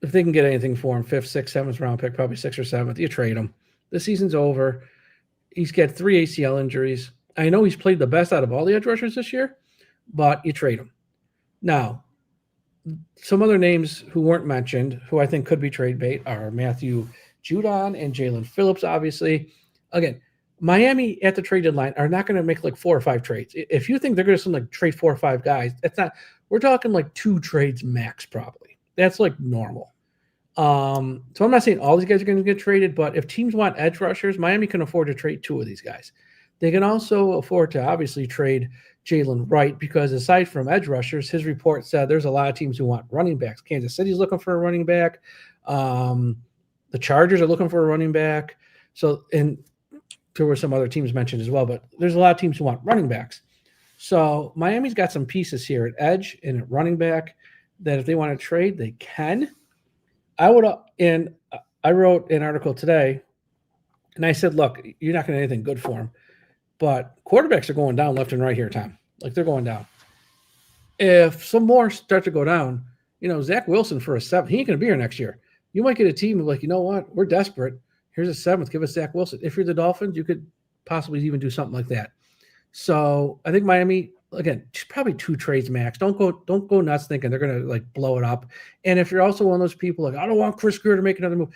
If they can get anything for him, 5th, 6th, 7th round pick, probably 6th or 7th, you trade him. The season's over. He's got 3 ACL injuries. I know he's played the best out of all the edge rushers this year, but you trade him. Now, some other names who weren't mentioned, who I think could be trade bait, are Matthew Judon and Jalen Phillips, obviously. Again, Miami at the trade deadline are not going to make like 4 or 5 trades. If you think they're going to trade 4 or 5 guys, that's not. We're talking like 2 trades max, probably. That's like normal. So I'm not saying all these guys are going to get traded, but if teams want edge rushers, Miami can afford to trade 2 of these guys. They can also afford to obviously trade Jalen Wright, because aside from edge rushers, his report said there's a lot of teams who want running backs. Kansas City's looking for a running back. The Chargers are looking for a running back. So, and there were some other teams mentioned as well, but there's a lot of teams who want running backs. So Miami's got some pieces here at edge and at running back that if they want to trade, they can. I wrote an article today, and I said, look, you're not going to get anything good for him, but quarterbacks are going down left and right here, Tom. Like, they're going down. If some more start to go down, Zach Wilson for a 7th, he ain't going to be here next year. You might get a team like, you know what, we're desperate. Here's a 7th, give us Zach Wilson. If you're the Dolphins, you could possibly even do something like that. So I think Miami, again, probably 2 trades max. Don't go nuts thinking they're going to blow it up. And if you're also one of those people like, I don't want Chris Greer to make another move,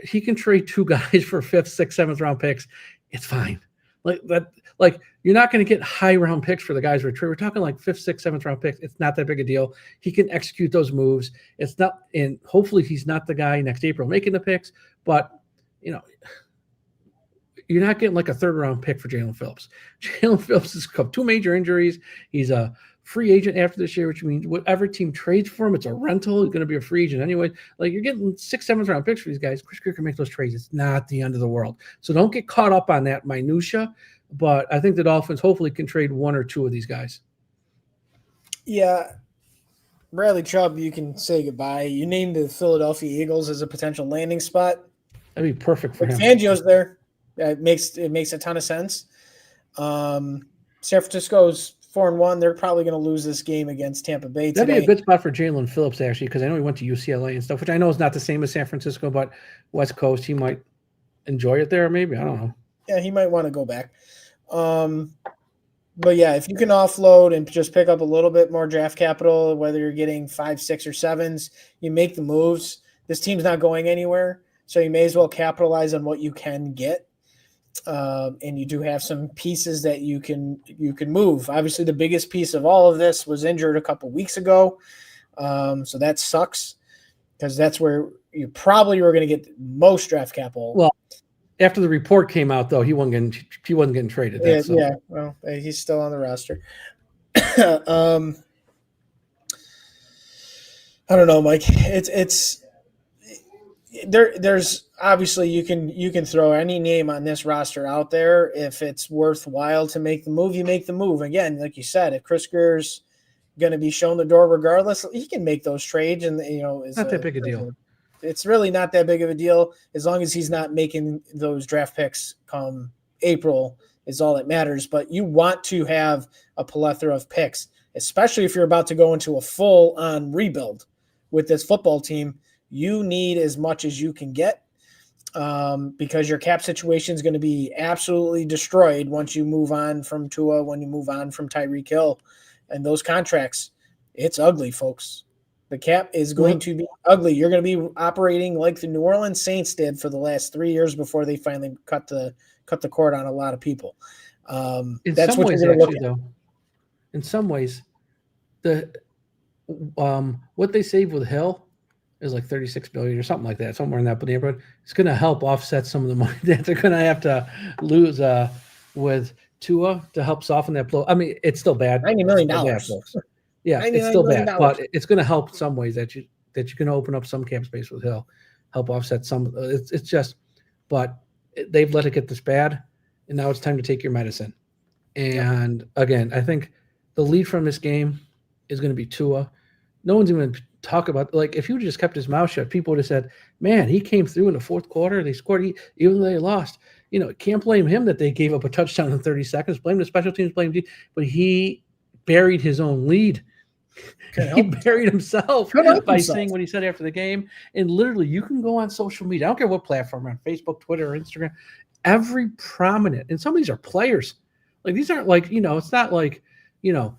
he can trade 2 guys for 5th, 6th, 7th round picks. It's fine. Like that. Like, you're not going to get high round picks for the guys we're talking like 5th, 6th, 7th round picks. It's not that big a deal. He can execute those moves. It's not, and hopefully he's not the guy next April making the picks, but you're not getting like a 3rd round pick for Jalen Phillips. Jalen Phillips has got 2 major injuries. He's a free agent after this year, which means whatever team trades for him, it's a rental. He's going to be a free agent anyway. Like, you're getting 6th, 7th round picks for these guys. Chris Greer can make those trades. It's not the end of the world. So don't get caught up on that minutia. But I think the Dolphins hopefully can trade 1 or 2 of these guys. Yeah. Bradley Chubb, you can say goodbye. You named the Philadelphia Eagles as a potential landing spot. That'd be perfect for him. Fangio's there. It makes a ton of sense. San Francisco's 4-1. They're probably going to lose this game against Tampa Bay today. That'd be a good spot for Jalen Phillips, actually, because I know he went to UCLA and stuff, which I know is not the same as San Francisco, but West Coast, he might enjoy it there, maybe. I don't know. Yeah, he might want to go back. But yeah, if you can offload and just pick up a little bit more draft capital, whether you're getting 5, 6, or 7s, you make the moves. This team's not going anywhere, so you may as well capitalize on what you can get. And you do have some pieces that you can move. Obviously, the biggest piece of all of this was injured a couple weeks ago, so that sucks because that's where you probably were going to get most draft capital. Well, after the report came out, though, he wasn't getting traded. Yeah. Well, he's still on the roster. I don't know, Mike. It's there's obviously you can throw any name on this roster out there. If it's worthwhile to make the move, you make the move. Again, like you said, if Chris Greer's going to be shown the door regardless, he can make those trades, and it's not that big a deal. It's really not that big of a deal as long as he's not making those draft picks come April is all that matters. But you want to have a plethora of picks, especially if you're about to go into a full-on rebuild with this football team. You need as much as you can get because your cap situation is going to be absolutely destroyed once you move on from Tua, when you move on from Tyreek Hill, and those contracts. It's ugly, folks. The cap is going to be ugly. You're going to be operating like the New Orleans Saints did for the last 3 years before they finally cut the cord on a lot of people. That's what you're going to look at. Though, in some ways, what they save with Hill is like $36 billion or something like that, somewhere in that neighborhood. It's going to help offset some of the money that they're going to have to lose with Tua to help soften that blow. I mean, it's still bad. $90 million. Yeah, it's still bad, but it's going to help in some ways that you can open up some cap space with Hill, help offset some. It's just, but they've let it get this bad, and now it's time to take your medicine. And again, I think the lead from this game is going to be Tua. No one's even talk about, like, if he would have just kept his mouth shut, people would have said, "Man, he came through in the 4th quarter. They scored, even though they lost." Can't blame him that they gave up a touchdown in 30 seconds. Blame the special teams. Blame D. But he buried his own lead. He buried himself by saying what he said after the game. And literally, you can go on social media. I don't care what platform, on Facebook, Twitter, or Instagram. Every prominent, and some of these are players. Like, these aren't like, it's not like,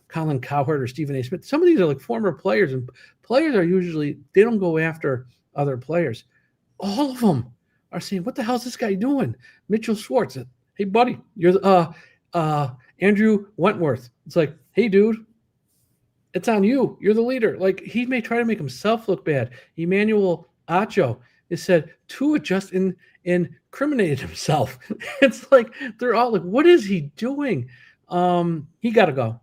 Colin Cowherd or Stephen A. Smith. Some of these are like former players, and players are usually, they don't go after other players. All of them are saying, "What the hell is this guy doing?" Mitchell Schwartz, "Hey, buddy, you're Andrew Wentworth." It's like, "Hey, dude, it's on you. You're the leader." Like, he may try to make himself look bad. Emmanuel Acho has said Tua just incriminated himself. It's like, they're all like, what is he doing? He got to go.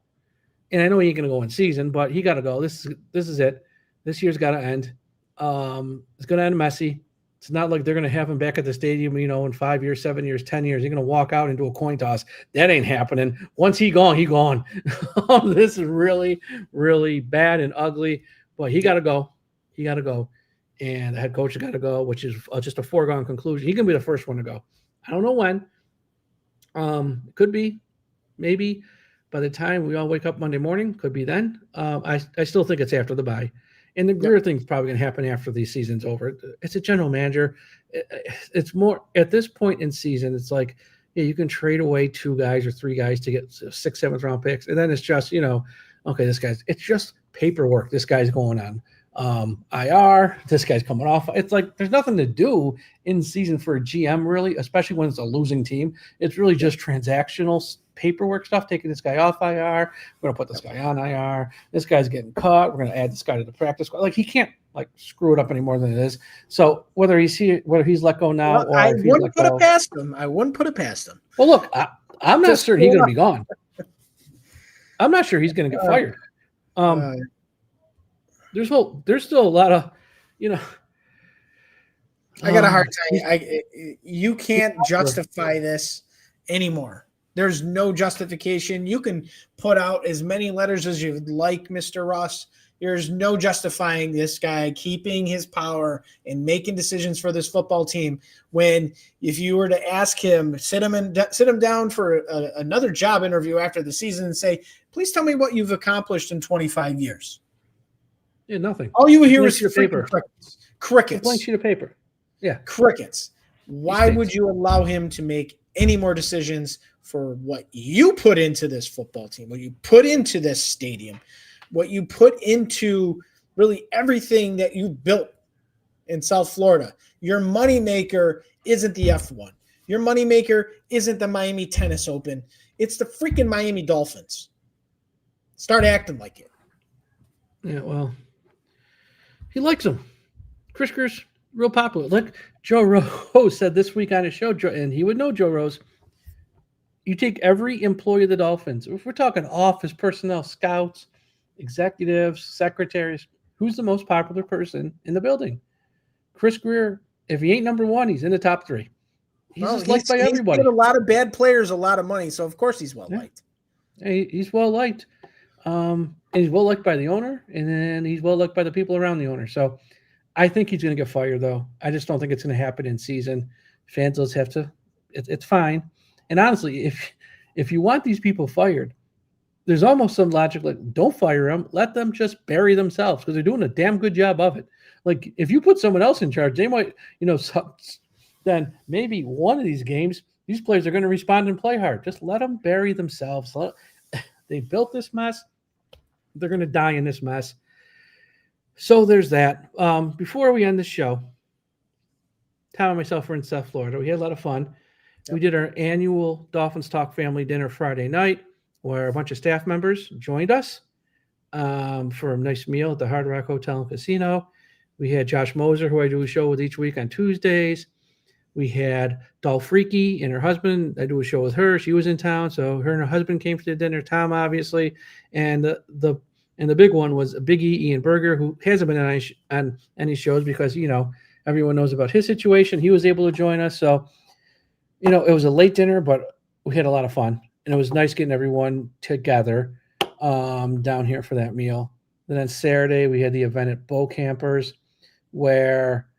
And I know he ain't going to go in season, but he got to go. This is it. This year's got to end. It's going to end messy. It's not like they're going to have him back at the stadium, in 5 years, 7 years, 10 years. He's going to walk out and do a coin toss. That ain't happening. Once he gone, he gone. This is really, really bad and ugly. But he got to go. He got to go. And the head coach has got to go, which is just a foregone conclusion. He can be the first one to go. I don't know when. It could be, maybe by the time we all wake up Monday morning. Could be then. I still think it's after the bye. And the Greer thing's probably going to happen after the season's over. It's a general manager. It's more at this point in season. It's like, you can trade away 2 guys or 3 guys to get 6th, 7th round picks. And then it's just, okay, it's just paperwork. This guy's going on IR. This guy's coming off. It's like, there's nothing to do in season for a GM, really, especially when it's a losing team. It's really just transactional paperwork stuff, taking this guy off IR. We're going to put this guy on IR. This guy's getting cut. We're going to add this guy to the practice squad. Like, he can't like screw it up any more than it is. So whether he's let go now or I if he's wouldn't let put go, it past him. I wouldn't put it past him. well, look, I'm not Just certain he's screw going it to be gone. I'm not sure he's going to get fired. There's still a lot of, I got a hard time. You can't justify this anymore. There's no justification. You can put out as many letters as you'd like, Mr. Russ. There's no justifying this guy keeping his power and making decisions for this football team. When if you were to ask him, sit him down for another job interview after the season and say, please tell me what you've accomplished in 25 years. Yeah, nothing. All you would hear is paper. Crickets. A blank sheet of paper. Yeah. Crickets. Why would you allow him to make any more decisions for what you put into this football team, what you put into this stadium, what you put into really everything that you built in South Florida? Your moneymaker isn't the F1. Your moneymaker isn't the Miami Tennis Open. It's the freaking Miami Dolphins. Start acting like it. Yeah, well, he likes them. Chris Greer's real popular. Like Joe Rose said this week on his show, and he would know Joe Rose. You take every employee of the Dolphins. If we're talking office personnel, scouts, executives, secretaries, who's the most popular person in the building? Chris Greer. If he ain't number one, he's in the top three. He's just liked by everybody. He's paid a lot of bad players a lot of money, so of course he's well liked. Yeah, he's well liked. And he's well liked by the owner, and then he's well liked by the people around the owner. So I think he's going to get fired, though. I just don't think it's going to happen in season. Fans will have to. It's fine. And honestly, if you want these people fired, there's almost some logic like don't fire them, let them just bury themselves because they're doing a damn good job of it. Like if you put someone else in charge, they might, then maybe one of these games, these players are going to respond and play hard. Just let them bury themselves. They built this mess. They're going to die in this mess. So there's that. Before we end the show, Tom and myself were in South Florida. We had a lot of fun. Yep. We did our annual Dolphins Talk family dinner Friday night where a bunch of staff members joined us for a nice meal at the Hard Rock Hotel and Casino. We had Josh Moser, who I do a show with each week on Tuesdays. We had Dolph Freaky and her husband. I do a show with her. She was in town, so her and her husband came to the dinner. Tom, obviously, and the big one was Big E, Ian Berger, who hasn't been on any shows because everyone knows about his situation. He was able to join us, so it was a late dinner, but we had a lot of fun, and it was nice getting everyone together down here for that meal. Then on Saturday we had the event at Bow Campers, where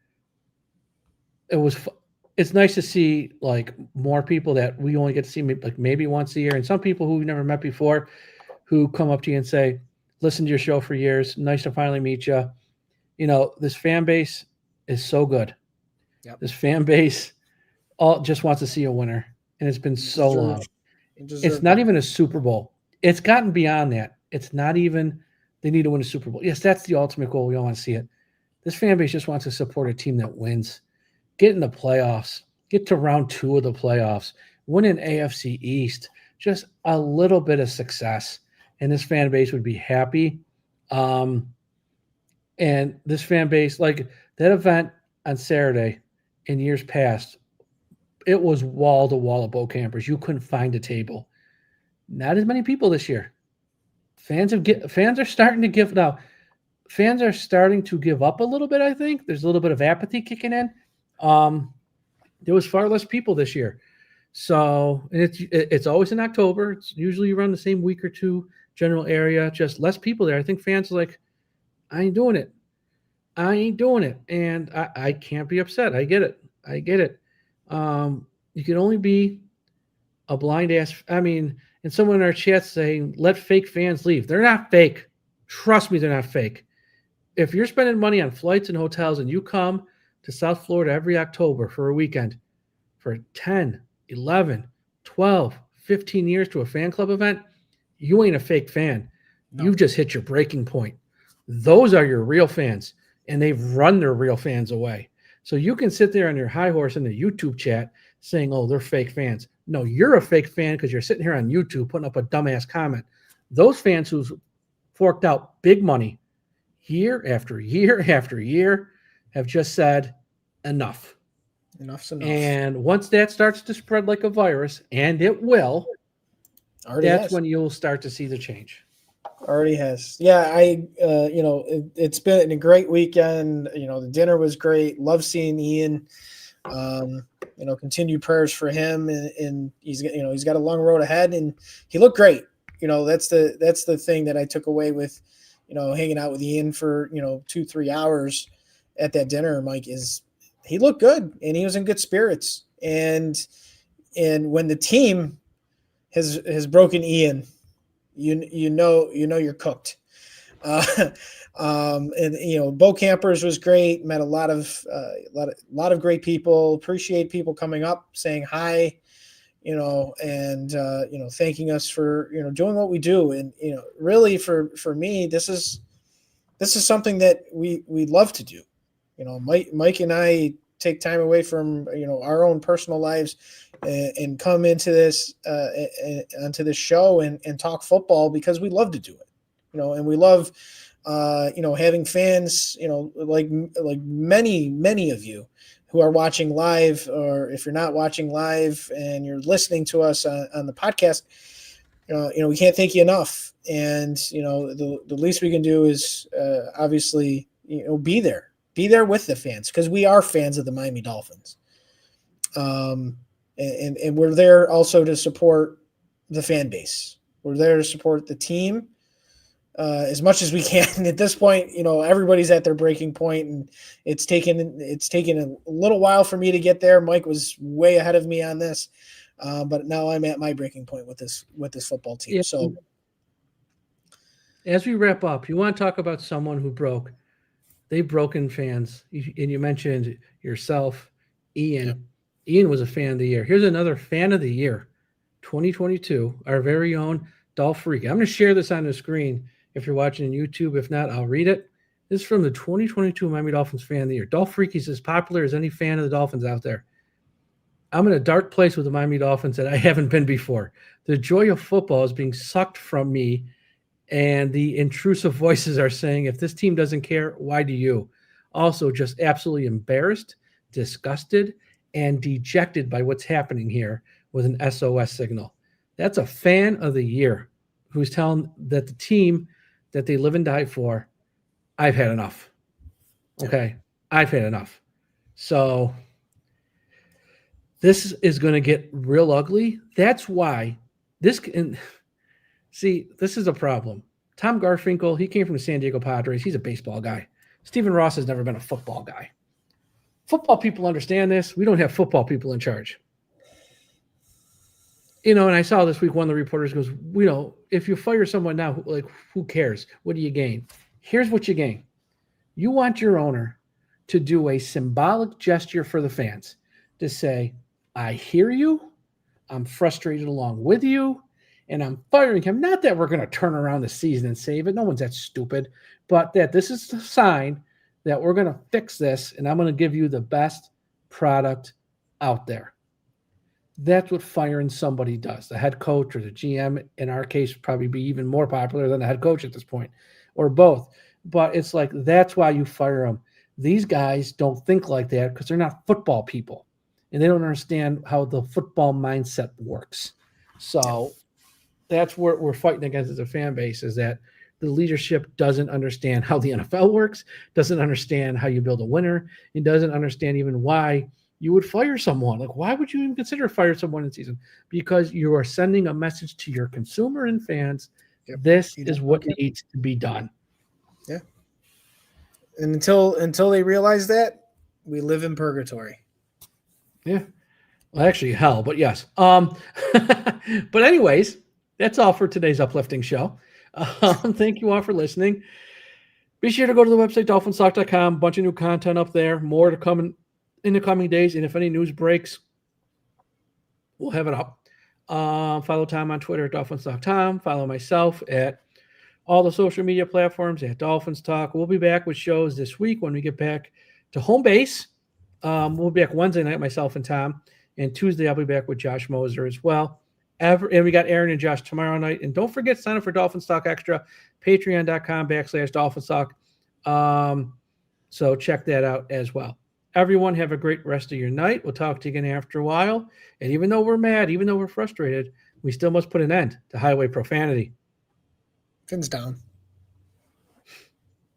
it's nice to see like more people that we only get to see like maybe once a year, and some people who we've never met before who come up to you and say, listen to your show for years. Nice to finally meet you. This fan base is so good. Yep. This fan base all just wants to see a winner, and it's been so long. It's not even a Super Bowl. It's gotten beyond that. It's not even they need to win a Super Bowl. Yes, that's the ultimate goal. We all want to see it. This fan base just wants to support a team that wins. Get in the playoffs, get to round 2 of the playoffs, win an AFC East, just a little bit of success, and this fan base would be happy. And this fan base, like that event on Saturday in years past, it was wall to wall at Bow Campers. You couldn't find a table. Not as many people this year. Fans are starting to give now. Fans are starting to give up a little bit. I think there's a little bit of apathy kicking in. There was far less people this year. So it's always in October. It's usually around the same week or two general area, just less people there. I think fans are like, I ain't doing it. And I can't be upset. I get it. You can only be a blind ass. I mean, and someone in our chat saying, let fake fans leave. They're not fake. Trust me, they're not fake. If you're spending money on flights and hotels and you come to South Florida every October for a weekend for 10, 11, 12, 15 years to a fan club event, you ain't a fake fan. No. You've just hit your breaking point. Those are your real fans, and they've run their real fans away. So you can sit there on your high horse in the YouTube chat saying, oh, they're fake fans. No, you're a fake fan because you're sitting here on YouTube putting up a dumbass comment. Those fans who've forked out big money, year after year after year have just said enough. Enough's enough. And once that starts to spread like a virus, and it will, Already that's has. when you'll start to see the change. Already has. Yeah, it's been a great weekend. The dinner was great. Love seeing Ian. Continued prayers for him, and he's got a long road ahead, and he looked great. That's the thing that I took away with, hanging out with Ian for 2-3 hours at that dinner, Mike, is he looked good and he was in good spirits. And when the team has broken Ian, you know you're cooked. Bo Campers was great. Met a lot of great people. Appreciate people coming up, saying hi, and thanking us for doing what we do. And really for me, this is something that we love to do. Mike and I take time away from our own personal lives and come into this onto this show and talk football because we love to do it. And we love having fans, like many of you who are watching live, or if you're not watching live and you're listening to us on the podcast, we can't thank you enough. And the least we can do is obviously be there with the fans, because we are fans of the Miami Dolphins. And we're there also to support the fan base. We're there to support the team as much as we can. At this point, everybody's at their breaking point, and it's taken a little while for me to get there. Mike was way ahead of me on this, but now I'm at my breaking point with this football team. Yeah. So as we wrap up, you want to talk about someone who broke. They've broken fans, and you mentioned yourself, Ian. Yep. Ian was a fan of the year. Here's another fan of the year, 2022, our very own Dolph Freak. I'm going to share this on the screen if you're watching on YouTube. If not, I'll read it. This is from the 2022 Miami Dolphins fan of the year. Dolph Freak is as popular as any fan of the Dolphins out there. I'm in a dark place with the Miami Dolphins that I haven't been before. The joy of football is being sucked from me, and the intrusive voices are saying, if this team doesn't care, why do you? Also, just absolutely embarrassed, disgusted, and dejected by what's happening here with an SOS signal. That's a fan of the year who's telling that the team that they live and die for, I've had enough. Okay, I've had enough. So this is going to get real ugly. That's why this can see, this is a problem. Tom Garfinkel, he came from the San Diego Padres. He's a baseball guy. Stephen Ross has never been a football guy. Football people understand this. We don't have football people in charge. And I saw this week one of the reporters goes, if you fire someone now, who cares? What do you gain? Here's what you gain. You want your owner to do a symbolic gesture for the fans to say, I hear you, I'm frustrated along with you, and I'm firing him. Not that we're going to turn around the season and save it. No one's that stupid. But that this is the sign that we're going to fix this, and I'm going to give you the best product out there. That's what firing somebody does. The head coach or the GM, in our case, probably be even more popular than the head coach at this point, or both. But it's like, that's why you fire them. These guys don't think like that because they're not football people, and they don't understand how the football mindset works. So that's what we're fighting against as a fan base, is that the leadership doesn't understand how the NFL works, doesn't understand how you build a winner, and doesn't understand even why you would fire someone. Like, why would you even consider fire someone in season? Because you are sending a message to your consumer and fans. Yep. This is what needs to be done. Yeah. And until they realize that, we live in purgatory. Yeah. Well, actually hell, but yes. But anyways, that's all for today's uplifting show. Thank you all for listening. Be sure to go to the website, DolphinsTalk.com. Bunch of new content up there. More to come in the coming days. And if any news breaks, we'll have it up. Follow Tom on Twitter at DolphinsTalk.com. Follow myself at all the social media platforms at Dolphins Talk. We'll be back with shows this week when we get back to home base. We'll be back Wednesday night, myself and Tom. And Tuesday, I'll be back with Josh Moser as well. And we got Aaron and Josh tomorrow night. And don't forget, sign up for Dolphins Talk Extra, patreon.com/Dolphins Talk. So check that out as well. Everyone have a great rest of your night. We'll talk to you again after a while. And even though we're mad, even though we're frustrated, we still must put an end to highway profanity. Fins down.